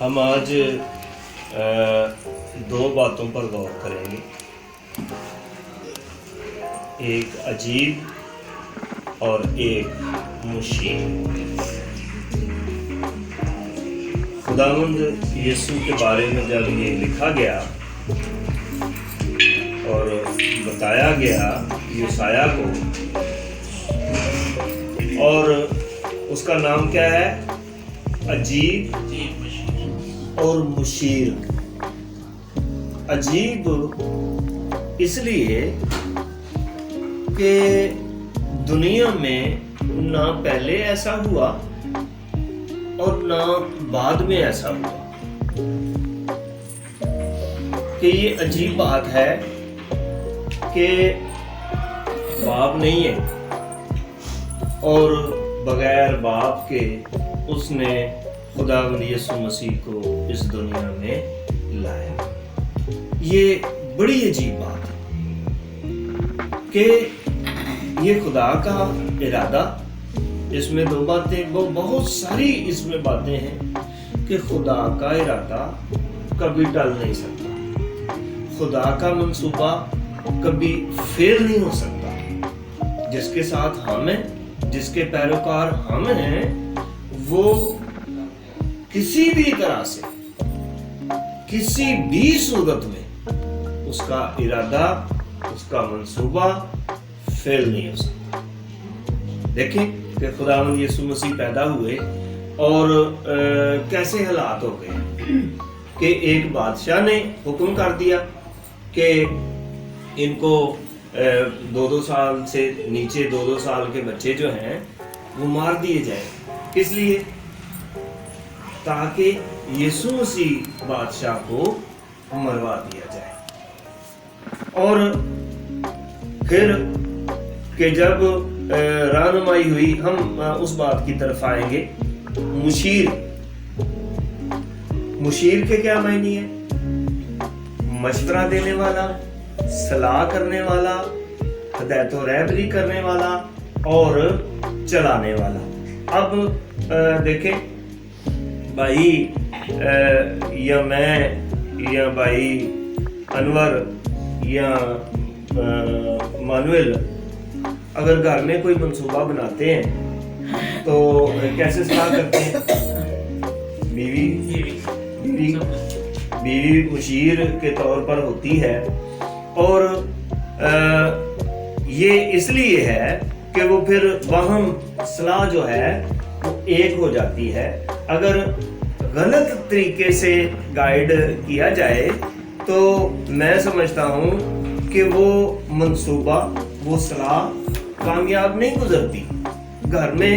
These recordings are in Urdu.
ہم آج دو باتوں پر غور کریں گے، ایک عجیب اور ایک مشیر۔ خداوند یسوع کے بارے میں جب یہ لکھا گیا اور بتایا گیا یسایہ کو، اور اس کا نام کیا ہے؟ عجیب اور مشیر۔ عجیب اس لیے کہ دنیا میں نہ پہلے ایسا ہوا اور نہ بعد میں ایسا ہوا، کہ یہ عجیب بات ہے کہ باپ نہیں ہے اور بغیر باپ کے اس نے خداوند یسوع مسیح کو اس دنیا میں لایا۔ یہ بڑی عجیب بات ہے کہ یہ خدا کا ارادہ، اس میں دو باتیں، بہت ساری اس میں باتیں ہیں کہ خدا کا ارادہ کبھی ٹل نہیں سکتا، خدا کا منصوبہ کبھی فیل نہیں ہو سکتا۔ جس کے ساتھ ہم ہیں، جس کے پیروکار ہم ہیں، وہ کسی بھی طرح سے، کسی بھی صورت میں اس کا ارادہ، اس کا منصوبہ فیل نہیں ہو سکتا۔ دیکھیں کہ خداوند یسوع مسیح پیدا ہوئے اور کیسے حالات ہو گئے کہ ایک بادشاہ نے حکم کر دیا کہ ان کو 2 سال سے نیچے 2 سال کے بچے جو ہیں وہ مار دیے جائیں۔ کس لیے؟ تاکہ یسوع مسیح بادشاہ کو مروا دیا جائے۔ اور پھر کہ جب رہنمائی ہوئی، ہم اس بات کی طرف آئیں گے۔ مشیر کے کیا معنی ہے؟ مشورہ دینے والا، صلاح کرنے والا، ہدایت و رہبری کرنے والا اور چلانے والا۔ اب دیکھیں بھائی یا میں یا بھائی انور یا مانویل اگر گھر میں کوئی منصوبہ بناتے ہیں تو کیسے صلاح کرتے ہیں؟ بیوی مشیر کے طور پر ہوتی ہے، اور یہ اس لیے ہے کہ وہ پھر وہم صلاح جو ہے وہ ایک ہو جاتی ہے۔ اگر غلط طریقے سے گائیڈ کیا جائے تو میں سمجھتا ہوں کہ وہ منصوبہ، وہ صلاح کامیاب نہیں گزرتی۔ گھر میں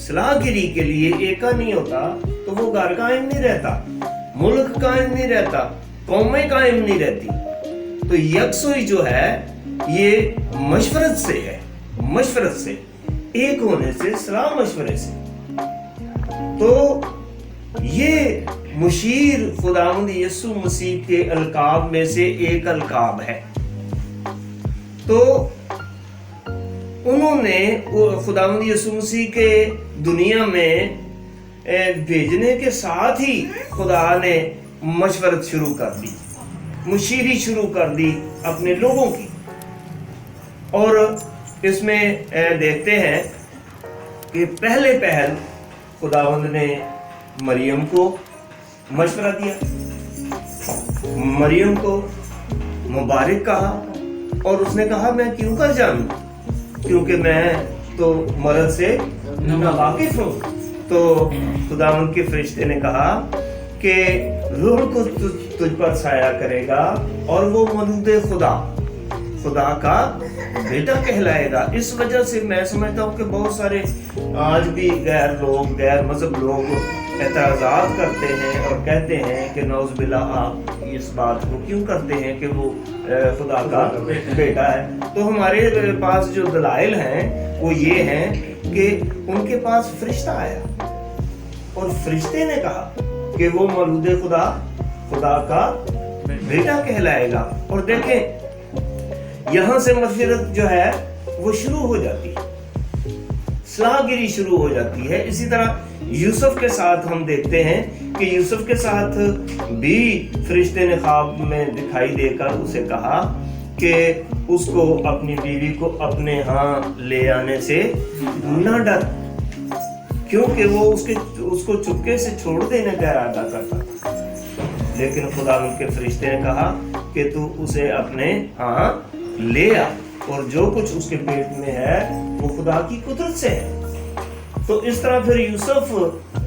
صلاح گیری کے لیے ایکا نہیں ہوتا تو وہ گھر قائم نہیں رہتا، ملک قائم نہیں رہتا، قومیں قائم نہیں رہتی۔ تو یکسوئی جو ہے یہ مشورت سے ہے، مشورت سے، ایک ہونے سے، صلاح مشورے سے۔ تو یہ مشیر خداوند یسوع مسیح کے القاب میں سے ایک القاب ہے۔ تو انہوں نے خداوند یسوع مسیح کے دنیا میں بھیجنے کے ساتھ ہی خدا نے مشورت شروع کر دی، مشیری شروع کر دی اپنے لوگوں کی۔ اور اس میں دیکھتے ہیں کہ پہلے پہل خداوند نے مریم کو مشورہ دیا، مریم کو مبارک کہا، اور اس نے کہا میں کیوں کر جانوں، کیونکہ میں تو مرد سے ناواقف ہوں۔ تو خداوند کے فرشتے نے کہا کہ روح کو تجھ پر سایہ کرے گا اور وہ مولود خدا کا بیٹا کہلائے گا۔ اس وجہ سے میں سمجھتا ہوں کہ بہت سارے آج بھی غیر لوگ، غیر مذہب لوگ اعتراضات کرتے ہیں اور کہتے ہیں کہ نعوذ باللہ، آپ اس بات کو کیوں کرتے ہیں کہ وہ خدا کا بیٹا ہے۔ تو ہمارے پاس جو دلائل ہیں وہ یہ ہیں کہ ان کے پاس فرشتہ آیا اور فرشتے نے کہا کہ وہ مولود خدا کا بیٹا کہلائے گا۔ اور دیکھیں یہاں سے مغفرت جو ہے وہ شروع ہو جاتی ہے، صلاح گیری شروع ہو جاتی ہے۔ اسی طرح یوسف کے ساتھ ہم دیکھتے ہیں کہ یوسف کے ساتھ بھی فرشتے نے خواب میں دکھائی دے کر اسے کہا کہ اس کو اپنی بیوی کو اپنے ہاں لے آنے سے نہ ڈر، کیونکہ وہ اس کو چپکے سے چھوڑ دینے کا ارادہ کرتا تھا۔ لیکن خداوند کے فرشتے نے کہا کہ تو اسے اپنے ہاں لے آ، اور جو کچھ اس کے پیٹ میں ہے وہ خدا کی قدرت سے ہے۔ تو اس طرح پھر یوسف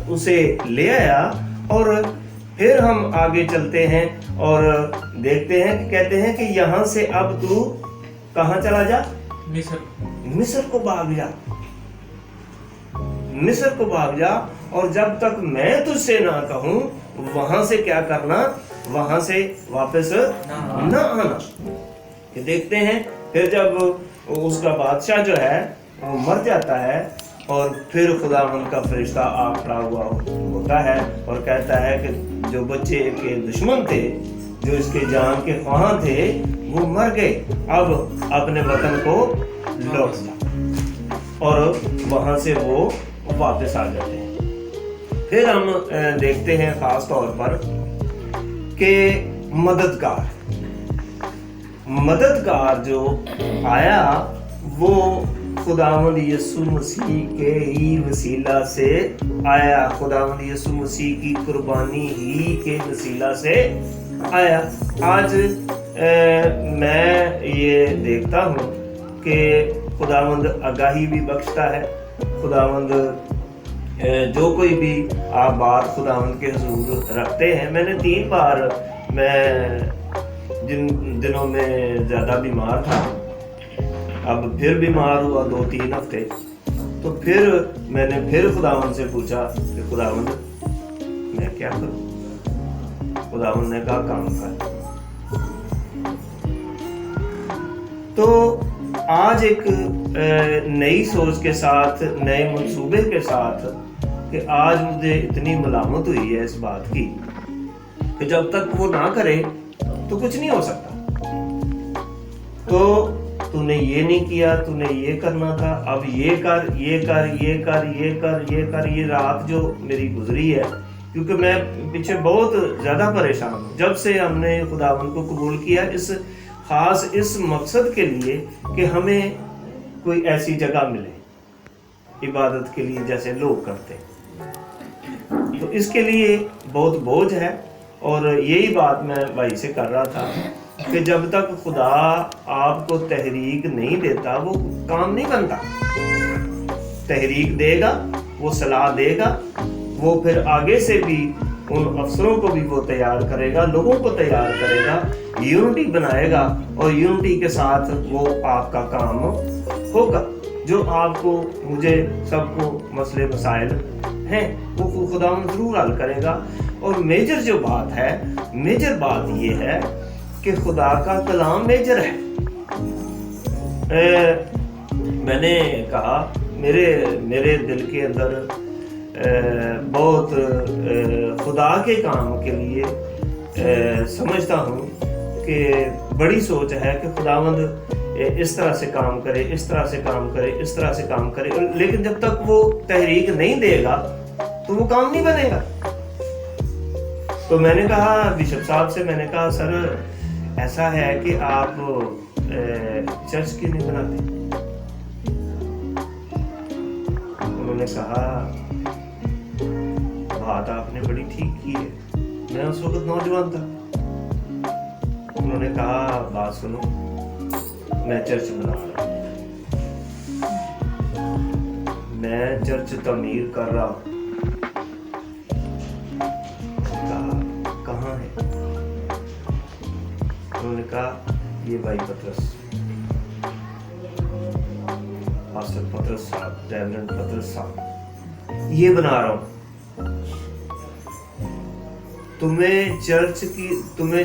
اسے لے آیا، اور پھر ہم آگے چلتے ہیں اور دیکھتے ہیں کہ کہتے ہیں کہ یہاں سے اب تو کہاں چلا جا؟ مصر کو بھاگ جا، مصر کو بھاگ جا، اور جب تک میں تجھ سے نہ کہوں وہاں سے کیا کرنا، وہاں سے واپس نہ آنا۔ کہ دیکھتے ہیں پھر جب اس کا بادشاہ جو ہے وہ مر جاتا ہے، اور پھر خداوند کا فرشتہ آ کھڑا ہوا ہوتا ہے اور کہتا ہے کہ جو بچے کے دشمن تھے، جو اس کے جان کے خواہاں تھے، وہ مر گئے، اب اپنے وطن کو لوٹ جا، اور وہاں سے وہ واپس آ جاتے ہیں۔ پھر ہم دیکھتے ہیں خاص طور پر کہ مددگار جو آیا وہ خداوند یسوع مسیح کے ہی وسیلہ سے آیا، خداوند یسوع مسیح کی قربانی ہی کے وسیلہ سے آیا۔ آج میں یہ دیکھتا ہوں کہ خداوند آگاہی بھی بخشتا ہے، خداوند جو کوئی بھی آپ بات خداوند کے حضور رکھتے ہیں۔ میں نے 3 بار، میں جن دنوں میں زیادہ بیمار تھا، اب پھر بیمار ہوا 2-3 ہفتے، تو پھر میں نے پھر خداوند سے پوچھا کہ خداوند میں کیا کروں؟ خداوند نے کہا کام کر۔ تو آج ایک نئی سوچ کے ساتھ، نئے منصوبے کے ساتھ، کہ آج مجھے اتنی ملامت ہوئی ہے اس بات کی کہ جب تک وہ نہ کرے تو کچھ نہیں ہو سکتا۔ تو نے یہ نہیں کیا، تو نے یہ کرنا تھا، اب یہ کر، یہ کر، یہ کر، یہ کر، یہ کر۔ یہ رات جو میری گزری ہے، کیونکہ میں پیچھے بہت زیادہ پریشان ہوں جب سے ہم نے خداوند کو قبول کیا، اس مقصد کے لیے کہ ہمیں کوئی ایسی جگہ ملے عبادت کے لیے جیسے لوگ کرتے ہیں۔ تو اس کے لیے بہت بوجھ ہے، اور یہی بات میں بھائی سے کر رہا تھا کہ جب تک خدا آپ کو تحریک نہیں دیتا وہ کام نہیں بنتا۔ تحریک دے گا، وہ صلاح دے گا، وہ پھر آگے سے بھی ان افسروں کو بھی وہ تیار کرے گا، لوگوں کو تیار کرے گا، یونٹی بنائے گا، اور یونٹی کے ساتھ وہ آپ کا کام ہوگا۔ جو آپ کو، مجھے، سب کو مسئلے مسائل ہیں وہ خداوند ضرور حل کرے گا۔ اور میجر جو بات ہے، میجر بات یہ ہے کہ خدا کا کلام میجر ہے۔ میں نے کہا میرے دل کے اندر بہت خدا کے کام کے لیے سمجھتا ہوں کہ بڑی سوچ ہے کہ خداوند اس طرح سے کام کرے، اس طرح سے کام کرے، اس طرح سے کام کرے، لیکن جب تک وہ تحریک نہیں دے گا تو وہ کام نہیں بنے گا۔ تو میں نے کہا بشپ صاحب سے، میں نے کہا سر ایسا ہے کہ آپ چرچ کیوں نہیں بناتے؟ انہوں نے کہا بات آپ نے بڑی ٹھیک کی ہے، میں اس وقت نوجوان تھا۔ انہوں نے کہا بات سنو، میں چرچ بنا رہا ہوں، میں چرچ تعمیر کر رہا ہوں۔ کہاں ہے؟ انہوں نے کہا یہ بھائی پطرس، پاسٹر پطرس صاحب، ریورنڈ پطرس صاحب، یہ بنا رہا ہوں۔ تمہیں چرچ کی، تمہیں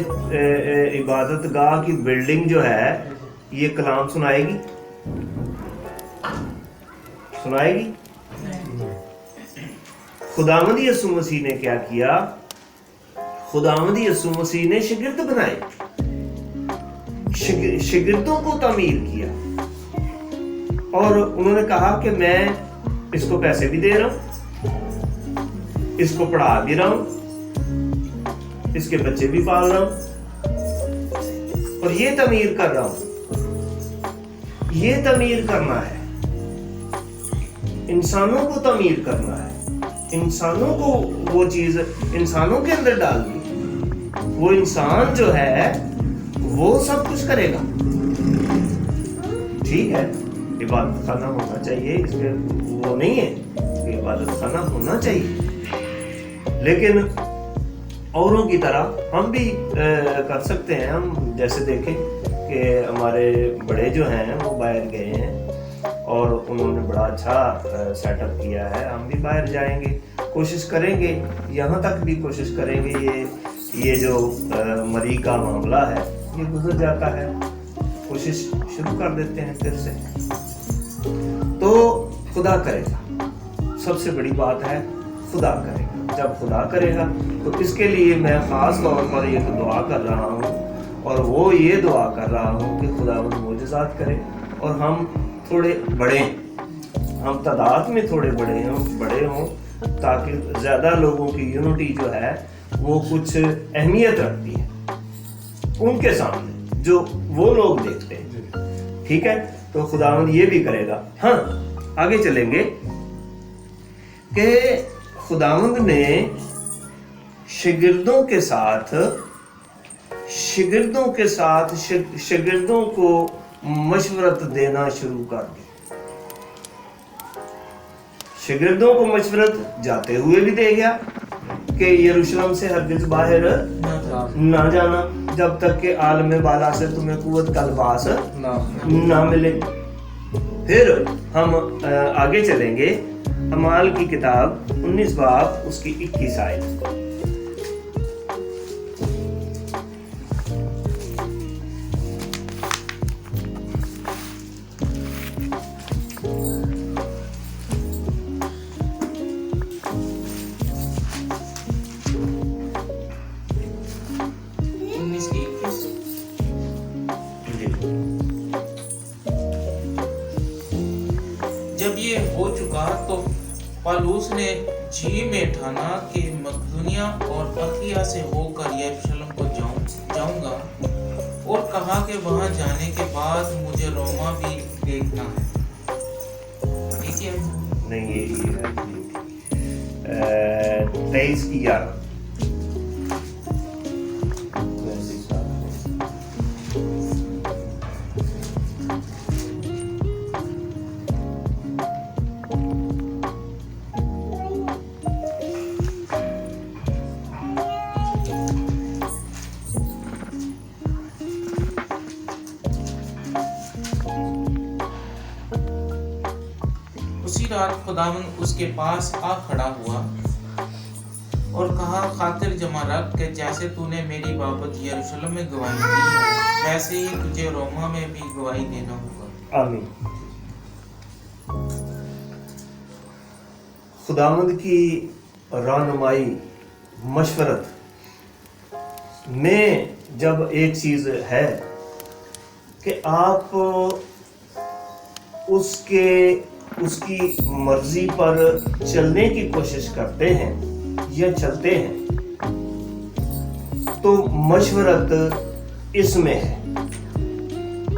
عبادت گاہ کی بلڈنگ جو ہے یہ کلام سنائے گی؟ سنائے گی؟ خداوند یسوع مسیح نے کیا کیا؟ خداوند یسوع مسیح نے شاگرد بنائے، شاگردوں کو تعمیر کیا، اور انہوں نے کہا کہ میں اس کو پیسے بھی دے رہا ہوں، اس کو پڑھا بھی رہا ہوں، اس کے بچے بھی پال رہا ہوں، اور یہ تعمیر کر رہا ہوں۔ یہ تعمیر کرنا ہے، انسانوں کو تعمیر کرنا ہے، انسانوں کو وہ چیز انسانوں کے اندر ڈالنی، وہ انسان جو ہے وہ سب کچھ کرے گا۔ ٹھیک ہے، عبادت خانہ ہونا چاہیے، اس میں وہ نہیں ہے کہ عبادت خانہ ہونا چاہیے، لیکن اوروں کی طرح ہم بھی کر سکتے ہیں۔ ہم جیسے دیکھیں کہ ہمارے بڑے جو ہیں وہ باہر گئے ہیں اور انہوں نے بڑا اچھا سیٹ اپ کیا ہے، ہم بھی باہر جائیں گے، کوشش کریں گے، یہاں تک بھی کوشش کریں گے یہ جو مری کا معاملہ ہے یہ گزر جاتا ہے، کوشش شروع کر دیتے ہیں پھر سے، تو خدا کرے گا۔ سب سے بڑی بات ہے خدا کرے گا۔ جب خدا کرے گا تو اس کے لیے میں خاص طور پر یہ دعا کر رہا ہوں، اور وہ یہ دعا کر رہا ہوں کہ خدا معجزات کرے اور ہم تھوڑے بڑے، ہم تعداد میں تھوڑے بڑے ہوں تاکہ زیادہ لوگوں کی یونٹی جو ہے وہ کچھ اہمیت رکھتی ہے ان کے سامنے جو وہ لوگ دیکھتے ہیں۔ ٹھیک ہے، تو خداوند یہ بھی کرے گا۔ ہاں، آگے چلیں گے کہ خداوند نے شاگردوں کو مشورت دینا شروع کر دی۔ شاگردوں کو مشورت جاتے ہوئے بھی دے گیا کہ یروشلم سے ہرگز باہر نہ جانا جب تک کہ عالم بالا سے تمہیں قوت کا لباس نہ ملے۔ پھر ہم آگے چلیں گے، اعمال کی کتاب 19 باب اس کی 21 آیت۔ جب یہ ہو چکا تو پالوس نے جی میں ٹھانا کہ مقدونیہ اور اخیا سے ہو کر یروشلم کو جاؤں گا، اور کہا کہ وہاں جانے کے بعد مجھے روما بھی دیکھنا ہے۔ ٹھیک ہے، نہیں یہ ہے 23 کی 11۔ اسی رات خداوند اس کے پاس آ کھڑا ہوا اور کہا، خاطر جمع رکھ کہ جیسے تو نے میری بابت یروشلم میں گواہی دی ہے ویسے ہی تجھے روما میں بھی گواہی دینا ہوگا۔ آمین۔ خداوند کی رہنمائی مشورت میں جب ایک چیز ہے کہ آپ اس کی مرضی پر چلنے کی کوشش کرتے ہیں یا چلتے ہیں تو مشورت اس میں ہے۔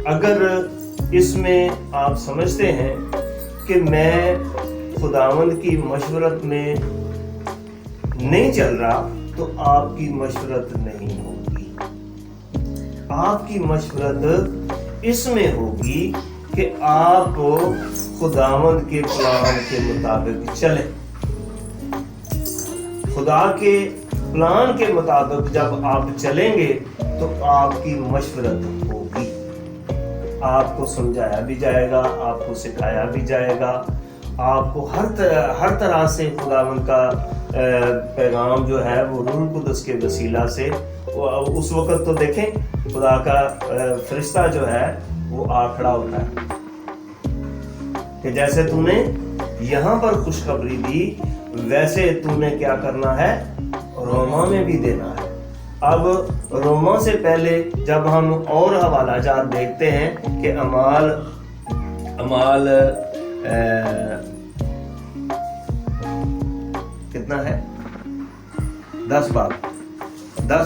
اگر اس میں آپ سمجھتے ہیں کہ میں خداوند کی مشورت میں نہیں چل رہا تو آپ کی مشورت نہیں ہوگی۔ آپ کی مشورت اس میں ہوگی کہ آپ خداوند کے پلان کے مطابق چلیں۔ خدا کے پلان کے مطابق جب آپ چلیں گے تو آپ کی مشورت ہوگی، آپ کو سمجھایا بھی جائے گا، آپ کو سکھایا بھی جائے گا، آپ کو ہر طرح سے خداوند کا پیغام جو ہے وہ روح القدس کے وسیلہ سے اس وقت تو دیکھیں خدا کا فرشتہ جو ہے وہ آ کھڑا ہوتا ہے کہ جیسے تو نے یہاں پر خوشخبری دی ویسے تو نے کیا کرنا ہے، روما میں بھی دینا ہے۔ اب روما سے پہلے جب ہم اور حوالہ جات دیکھتے ہیں کہ اعمال کتنا ہے 10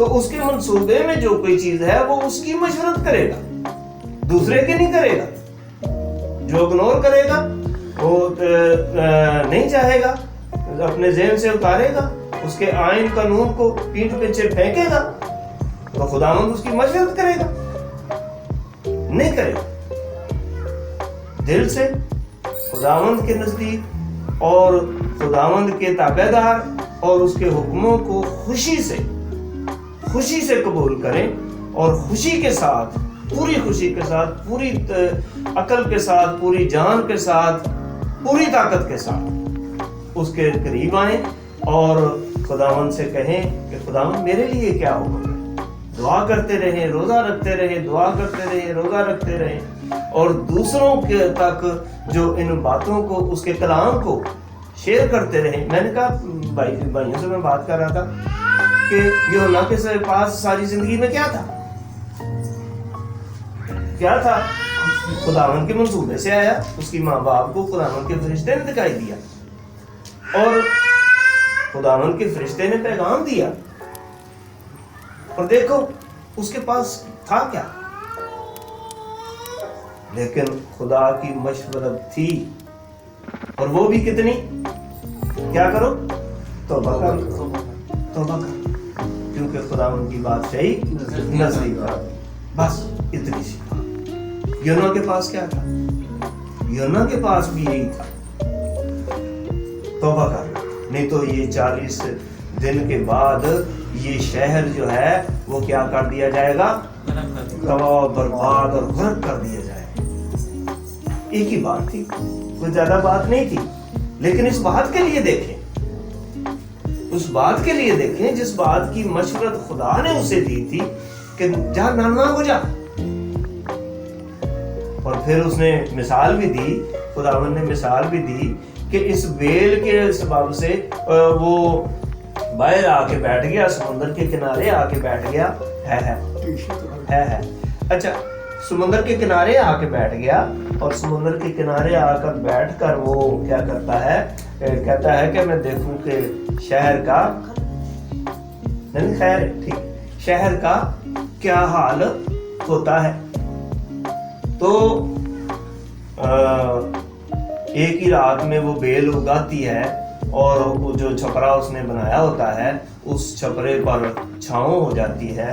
تو اس کے منصوبے میں جو کوئی چیز ہے وہ اس کی مشورت کرے گا, دوسرے کی نہیں کرے گا. جو اگنور کرے گا وہ نہیں چاہے گا, اپنے ذہن سے اتارے گا, اس کے آئین قانون کو پیٹھ پیچھے پھینکے گا, تو خداوند اس کی مشورت کرے گا؟ نہیں کرے گا. دل سے خداوند کے نزدیک اور خداوند کے تابع دار اور اس کے حکموں کو خوشی سے قبول کریں, اور خوشی کے ساتھ, پوری خوشی کے ساتھ, پوری عقل کے ساتھ, پوری جان کے ساتھ, پوری طاقت کے ساتھ اس کے قریب آئیں اور خداوند سے کہیں کہ خداوند میرے لیے کیا ہوگا. دعا کرتے رہیں, روزہ رکھتے رہیں, دعا کرتے رہیں, روزہ رکھتے رہیں, اور دوسروں کے تک جو ان باتوں کو, اس کے کلام کو شیئر کرتے رہیں. میں نے کہا بھائیوں سے میں بات کر رہا تھا کہ یوحنا کے پاس ساری زندگی میں کیا تھا؟ خداوند کے منصوبے سے آیا, اس کی ماں باپ کو خداوند کے فرشتے نے دکھائی دیا, اور خداوند کے فرشتے نے پیغام دیا, اور دیکھو اس کے پاس تھا کیا, لیکن خدا کی مشورت تھی, اور وہ بھی کتنی, کیا کرو, توبہ کرو, کیونکہ خداوند کی بات صحیح نزدیک آ گئی. بس اتنی سی بات. یونا کے پاس کیا تھا؟ یونا کے پاس بھی یہی تھا, توبہ کرنا. نہیں تو یہ 40 دن کے بعد یہ شہر جو ہے وہ کیا کر دیا جائے گا, تباہ, برباد اور غرق کر دیا جائے گا. ایک ہی بات تھی, کوئی زیادہ بات نہیں تھی, لیکن اس بات کے لیے دیکھیں, اس بات کے لیے دیکھیں جس بات کی مشورت خدا نے اسے دی تھی کہ جا نانا ہو جا. اور پھر اس نے مثال بھی دی, خداوند نے مثال بھی دی کہ اس بیل کے سبب سے وہ باہر آ کے بیٹھ گیا, سمندر کے کنارے آ کے بیٹھ گیا, ہے اچھا, سمندر کے کنارے آ کے بیٹھ گیا, اور سمندر کے کنارے آ کر بیٹھ کر وہ کیا کرتا ہے, کہتا ہے کہ میں دیکھوں کہ شہر کا, نہیں خیر ٹھیک, شہر کا کیا حال ہوتا ہے. تو ایک ہی رات میں وہ بیل اگاتی ہے, اور وہ جو چھپرا اس نے بنایا ہوتا ہے اس چھپرے پر چھاؤں ہو جاتی ہے,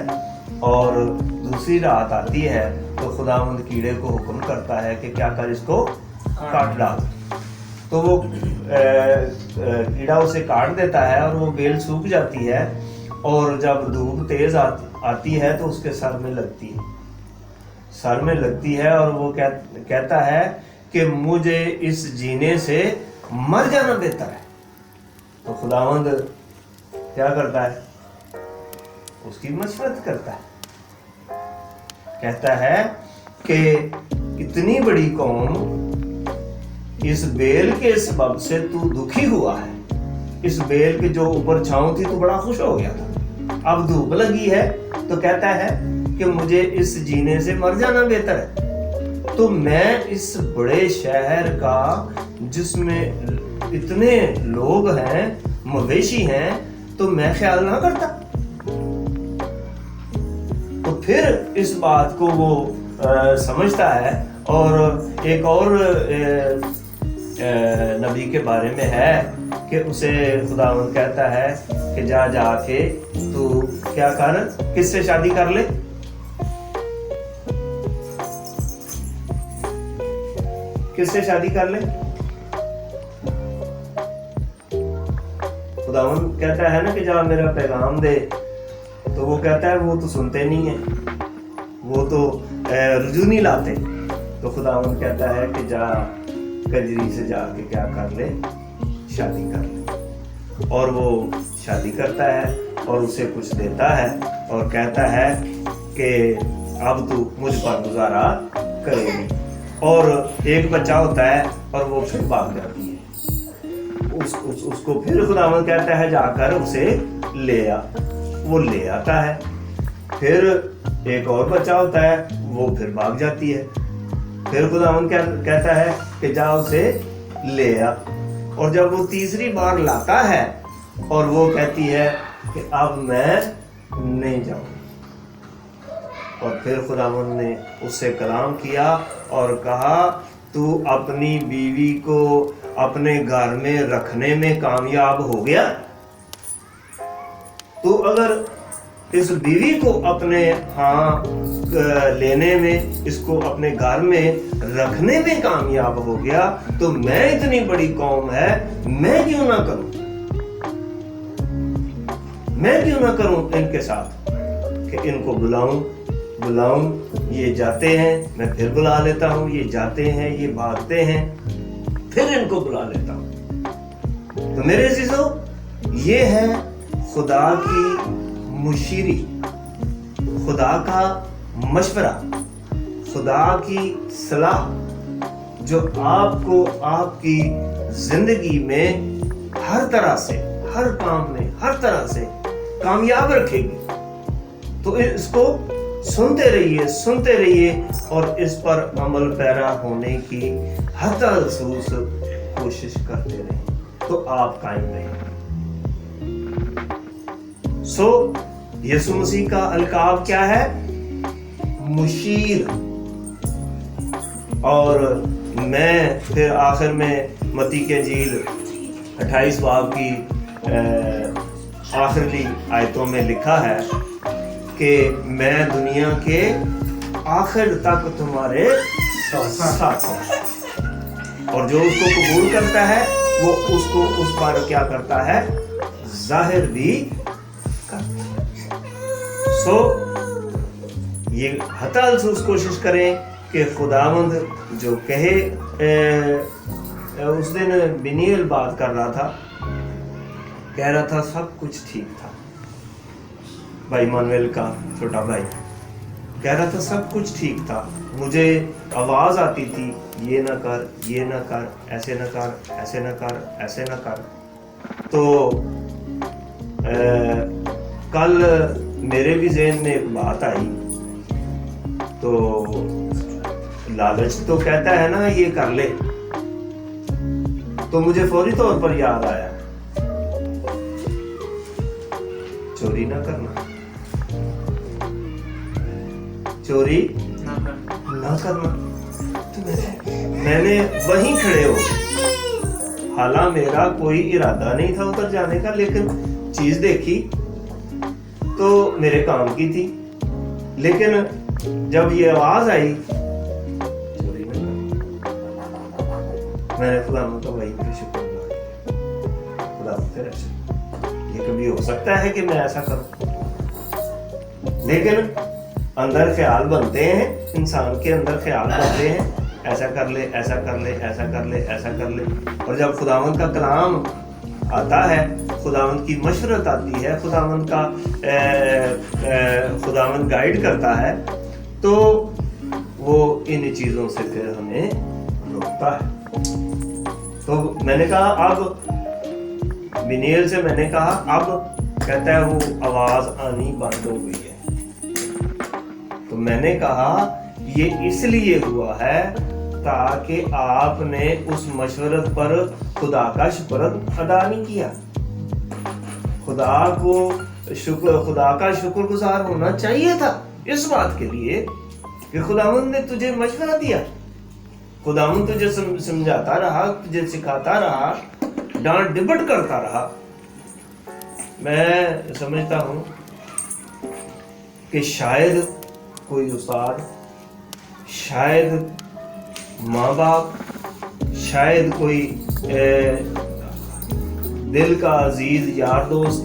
اور دوسری رات آتی ہے تو خداوند کیڑے کو حکم کرتا ہے کہ کیا کر, اس کو کاٹ ڈال. تو وہ کیڑا اسے کاٹ دیتا ہے, اور وہ بیل سوکھ جاتی ہے, اور جب دھوپ تیز آتی ہے تو اس کے سر میں لگتی ہے, اور وہ کہتا ہے کہ مجھے اس جینے سے مر جانا بہتر ہے. تو خداوند کیا کرتا ہے, اس کی مشورت کرتا ہے, کہتا ہے کہ اتنی بڑی قوم اس بیل کے سبب سے تو دکھی ہوا ہے. اس بیل کے جو اوپر چھاؤں تھی تو بڑا خوش ہو گیا تھا, اب دھوپ لگی ہے تو کہتا ہے کہ مجھے اس جینے سے مر جانا بہتر ہے. تو میں اس بڑے شہر کا جس میں اتنے لوگ ہیں, مویشی ہیں, تو میں خیال نہ کرتا. تو پھر اس بات کو وہ سمجھتا ہے. اور ایک اور نبی کے بارے میں ہے کہ اسے خداوند کہتا ہے کہ جا کے تو کیا کر, کس سے شادی کر لے, کس سے شادی کر لے. خداوند کہتا ہے نا کہ جا میرا پیغام دے, تو وہ کہتا ہے وہ تو سنتے نہیں ہیں, وہ تو رجوع نہیں لاتے. تو خداوند کہتا ہے کہ جا کجری سے جا کے کیا کر لے, شادی کر لے. اور وہ شادی کرتا ہے اور اسے کچھ دیتا ہے اور کہتا ہے کہ اب تو مجھ پر گزارا کرے گی. اور ایک بچہ ہوتا ہے اور وہ پھر بھاگ جاتی ہے. اس کو پھر خداوند کہتا ہے جا کر اسے لے آ. وہ لے آتا ہے. پھر ایک اور بچہ ہوتا ہے, وہ پھر بھاگ جاتی ہے. پھر خداوند کہتا ہے کہ جا اسے لے آ. اور جب وہ تیسری بار لاتا ہے اور وہ کہتی ہے کہ اب میں نہیں جاؤں. اور پھر خداوند نے اس سے کلام کیا اور کہا تو اپنی بیوی کو اپنے گھر میں رکھنے میں کامیاب ہو گیا. تو اگر اس بیوی کو اپنے ہاں لینے میں, اس کو اپنے گھر میں رکھنے میں کامیاب ہو گیا, تو میں اتنی بڑی قوم ہے, میں کیوں نہ کروں, میں کیوں نہ کروں ان کے ساتھ کہ ان کو بلاؤں. یہ جاتے ہیں, میں پھر بلا لیتا ہوں, یہ جاتے ہیں, یہ بھاگتے ہیں, پھر ان کو بلا لیتا ہوں. تو میرے عزیزو, یہ ہے خدا کی مشیری, خدا کا مشورہ, خدا کی صلاح, جو آپ کو آپ کی زندگی میں ہر طرح سے, ہر کام میں, ہر طرح سے کامیاب رکھے گی. تو اس کو سنتے رہیے اور اس پر عمل پیرا ہونے کی حتالسوس کوشش کرتے رہیں, تو آپ قائم رہیں. یسوع مسیح کا القاب کیا ہے؟ مشیر. اور میں پھر آخر میں متی کے انجیل 28 باب کی آخری آیتوں میں لکھا ہے کہ میں دنیا کے آخر تک تمہارے ساتھ ہوں. اور جو اس کو قبول کرتا ہے وہ اس کو اس پر کیا کرتا ہے؟ ظاہر بھی کرتا ہے. یہ حتالسوس کوشش کریں کہ خداوند جو کہے. اس دن بنیل بات کر رہا تھا, کہہ رہا تھا سب کچھ ٹھیک تھا. بھائی مانویل کا چھوٹا بھائی کہہ رہا تھا سب کچھ ٹھیک تھا, مجھے آواز آتی تھی یہ نہ کر, یہ نہ کر, ایسے نہ کر, ایسے نہ کر, ایسے نہ کر. تو کل میرے بھی ذہن میں ایک بات آئی, تو لالچ تو کہتا ہے نا یہ کر لے, تو مجھے فوری طور پر یاد آیا چوری نہ کرنا, چوری نہ کرنا. تو میں نے وہیں کھڑے ہو, حالانکہ میرا کوئی ارادہ نہیں تھا ادھر جانے کا, لیکن چیز دیکھی تو میرے کام کی تھی. لیکن جب یہ آواز آئی چوری نہ کرنا, میں نے خدا کا وہی پہ شکر ادا کیا, خدا تیرا شکر. یہ کبھی ہو سکتا ہے کہ میں ایسا کروں, لیکن اندر خیال بنتے ہیں, انسان کے اندر خیال بنتے ہیں, ایسا کر لے, ایسا کر لے, ایسا کر لے, ایسا کر لے. اور جب خداوند کا کلام آتا ہے, خداوند کی مشورت آتی ہے, خداوند گائیڈ کرتا ہے, تو وہ ان چیزوں سے پھر ہمیں روکتا ہے. تو میں نے کہا اب بنیل سے میں نے کہا اب, کہتا ہے وہ آواز آنی بند ہو گئی ہے. تو میں نے کہا یہ اس لیے ہوا ہے تاکہ آپ نے اس مشورت پر خدا کا شکر ادا نہیں کیا. خدا کا شکر گزار ہونا چاہیے تھا اس بات کے لیے کہ خداوند نے تجھے مشورہ دیا, خداوند تجھے سمجھاتا رہا, تجھے سکھاتا رہا, ڈانٹ ڈپٹ کرتا رہا. میں سمجھتا ہوں کہ شاید کوئی استاد, شاید ماں باپ, شاید کوئی دل کا عزیز یار دوست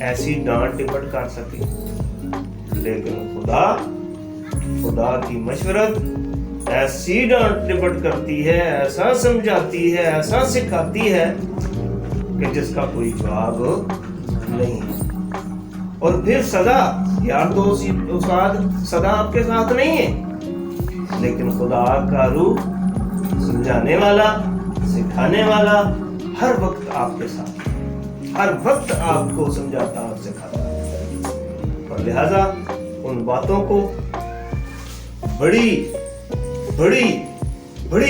ایسی ڈانٹ ڈپٹ کر سکے, لیکن خدا کی مشورت ایسی ڈانٹ ڈپٹ کرتی ہے, ایسا سمجھاتی ہے, ایسا سکھاتی ہے کہ جس کا کوئی جواب نہیں. اور پھر سزا, یار دوست استاد سزا آپ کے ساتھ نہیں ہے, لیکن خدا کا روح سمجھانے والا, سکھانے والا ہر وقت آپ کے ساتھ, ہر وقت آپ کو سمجھاتا اور سکھاتا ہے. اور لہذا ان باتوں کو بڑی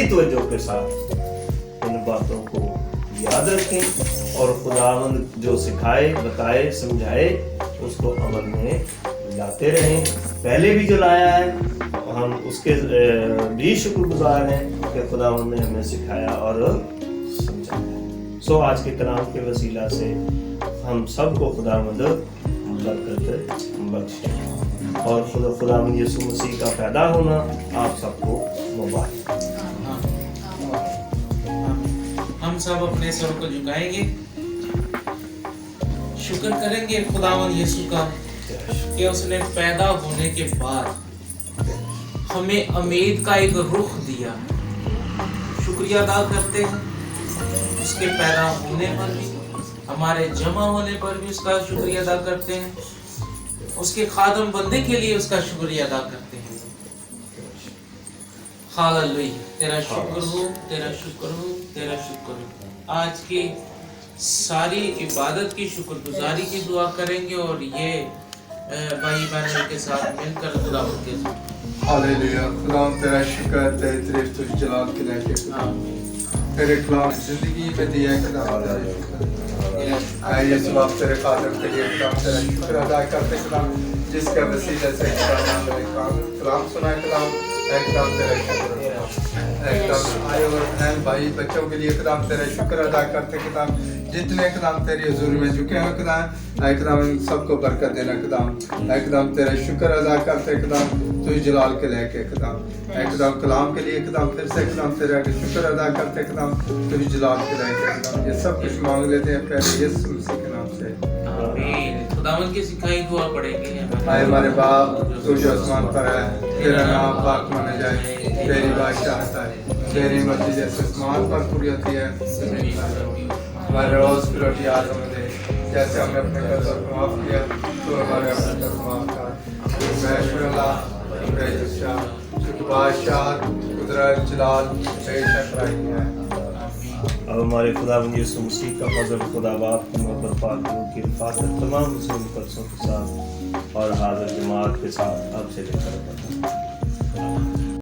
توجہ کے ساتھ ان باتوں کو یاد رکھیں, اور خداوند جو سکھائے, بتائے, سمجھائے اس کو عمل میں لاتے رہیں. پہلے بھی جو لایا ہے ہم اس کے بھی شکر گزار ہیں کہ خداوند نے ہمیں سکھایا اور سمجھایا. سو آج کے کلام کے وسیلہ سے ہم سب کو خداوند برکت بخشے اور خداوند یسوع مسیح کا پیدا ہونا آپ سب کو مبارک. ہم سب اپنے سر کو جھکائیں گے, شکر کریں گے خداوند یسوع کا کہ اس نے پیدا ہونے کے بعد ہمیں امید کا ایک رخ دیا. شکریہ ادا کرتے ہیں اس کے پیدا ہونے پر بھی, ہمارے جمع ہونے پر بھی اس کا شکریہ ادا کرتے ہیں, اس کے خادم بندے کے لیے اس کا شکریہ ادا کرتے ہیں. ہاللویہ, تیرا شکر ہو, تیرا شکر ہو, تیرا شکر ہو. آج کی ساری عبادت کی شکر گزاری کی دعا کریں گے اور یہ بھائی بہنوں کے ساتھ مل کر خدا کے ساتھ. ہاللویہ. خداوند تیرا شکر, تیری تعریف, تجھ جلال کے لائق ہے. تیرے کلام زندگی میں دیا ہے خداوند. میں یہ سبب تیرے خادم کے لیے تیرا شکر ادا کرتے کلام جس کے وسیلے سے کلام سنا کلام تیرا شکر آئے اور بہن بھائی بچوں کے لیے کلام تیرا شکر ادا کرتے کلام جتنے کلام تیری حضور میں جھکے ہیں کلام اے کلام ان سب کو برکت دینا کلام اے کلام تیرا شکر ادا کرتے کلام تو جلال کے لے کے کلام اے کلام کے لیے کلام پھر سے کلام تیرا شکر ادا کرتے کلام تو جلال کے لے کے کلام یہ سب کچھ مانگ لیتے ہیں پہلے یسوع مسیح کے نام سے آمین. خداوند کی سکھائی دعا پڑھیں گے. اے ہمارے باپ تو جو آسمان پر ہے تیرا نام پاک مانا جائے, تیری بادشاہت ہے, تیری مرضی جیسے آسمان پر پوری ہوتی ہے. ہمارے روز کی روٹی آج ہمیں دے, جیسے ہم نے اپنے قرضوں کو معاف کیا تو ہمارے اپنے قرض معاف کر. میں شکر اللہ بے شک بادشاہ قدرت جلال بے شک رہی ہے. اب ہمارے خداوند یسوع مسیح کا فضل, خدا باپ کی محبت, پاک روح کی رفاقت تمام مسلم قدسوں کے ساتھ اور حاضر جماعت کے ساتھ اب سے لے کر